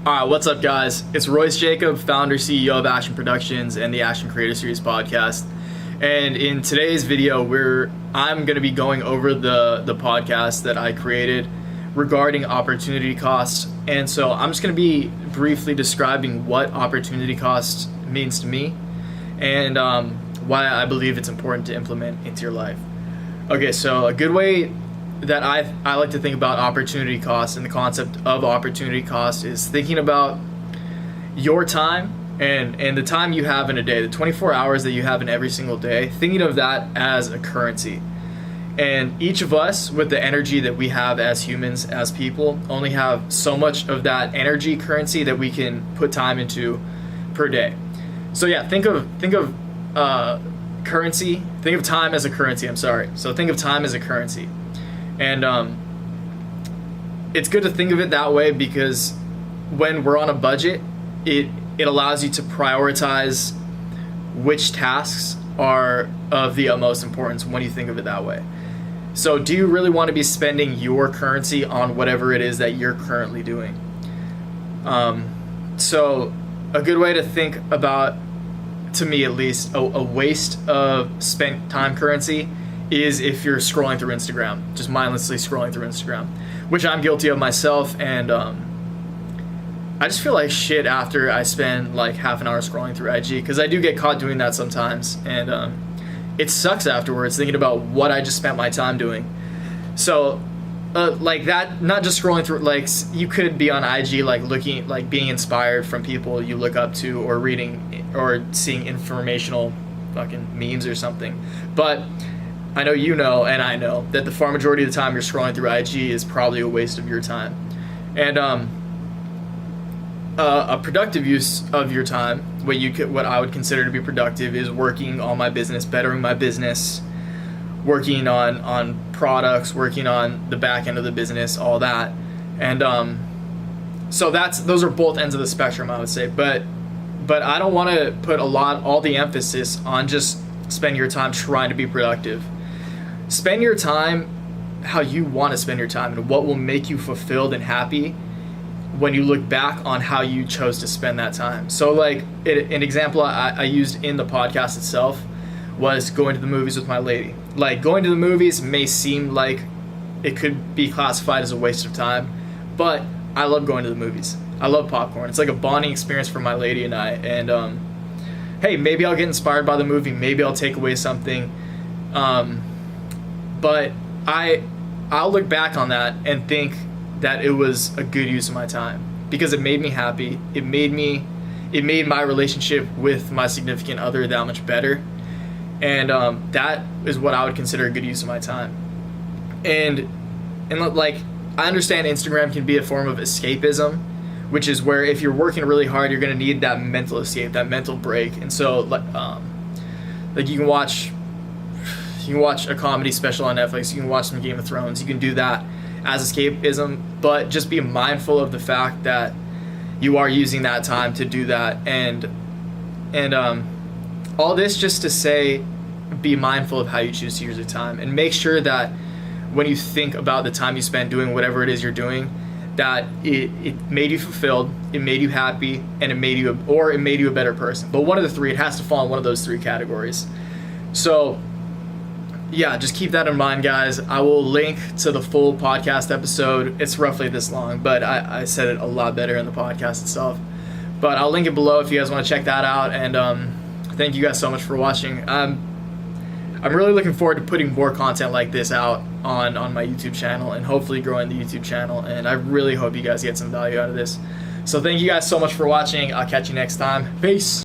Alright, what's up guys? It's Royce Jacob, founder, CEO of Action Productions and the Action Creator Series podcast. And in today's video, I'm going to be going over the podcast that I created regarding opportunity costs. And so I'm just going to be briefly describing what opportunity cost means to me and why I believe it's important to implement into your life. Okay, so a good way that I like to think about opportunity costs and the concept of opportunity cost is thinking about your time and the time you have in a day, the 24 hours that you have in every single day, thinking of that as a currency. And each of us, with the energy that we have as humans, as people, only have so much of that energy currency that we can put time into per day. So yeah, think of currency. Think of time as a currency. So think of time as a currency. And it's good to think of it that way because when we're on a budget, it allows you to prioritize which tasks are of the utmost importance when you think of it that way. So do you really want to be spending your currency on whatever it is that you're currently doing? So a good way to think about, to me at least, a waste of spent time currency is if you're scrolling through Instagram, just mindlessly scrolling through Instagram, which I'm guilty of myself. And I just feel like shit after I spend like half an hour scrolling through IG, because I do get caught doing that sometimes, and it sucks afterwards thinking about what I just spent my time doing. So like that, not just scrolling through, like you could be on IG like looking, like being inspired from people you look up to, or reading or seeing informational fucking memes or something. But I know you know, and I know, that the far majority of the time you're scrolling through IG is probably a waste of your time. And a productive use of your time, what I would consider to be productive, is working on my business, bettering my business, working on products, working on the back end of the business, all that. And so those are both ends of the spectrum, I would say. But I don't want to put all the emphasis on just spend your time trying to be productive. Spend your time how you want to spend your time and what will make you fulfilled and happy when you look back on how you chose to spend that time. So like an example I used in the podcast itself was going to the movies with my lady. Like, going to the movies may seem like it could be classified as a waste of time, but I love going to the movies. I love popcorn. It's like a bonding experience for my lady and I. And hey, maybe I'll get inspired by the movie. Maybe I'll take away something. But I'll look back on that and think that it was a good use of my time because it made me happy. It made my relationship with my significant other that much better. And that is what I would consider a good use of my time. And like, I understand Instagram can be a form of escapism, which is where if you're working really hard, you're going to need that mental escape, that mental break. And so like you can watch a comedy special on Netflix, you can watch some Game of Thrones, you can do that as escapism, but just be mindful of the fact that you are using that time to do that. And all this just to say, be mindful of how you choose to use your time, and make sure that when you think about the time you spend doing whatever it is you're doing, that it made you fulfilled, it made you happy, and it made you a better person. But one of the three, it has to fall in one of those three categories. So yeah, just keep that in mind, guys. I will link to the full podcast episode. It's roughly this long, but I said it a lot better in the podcast itself. But I'll link it below if you guys want to check that out. And thank you guys so much for watching. I'm really looking forward to putting more content like this out on my YouTube channel, and hopefully growing the YouTube channel. And I really hope you guys get some value out of this. So thank you guys so much for watching. I'll catch you next time. Peace.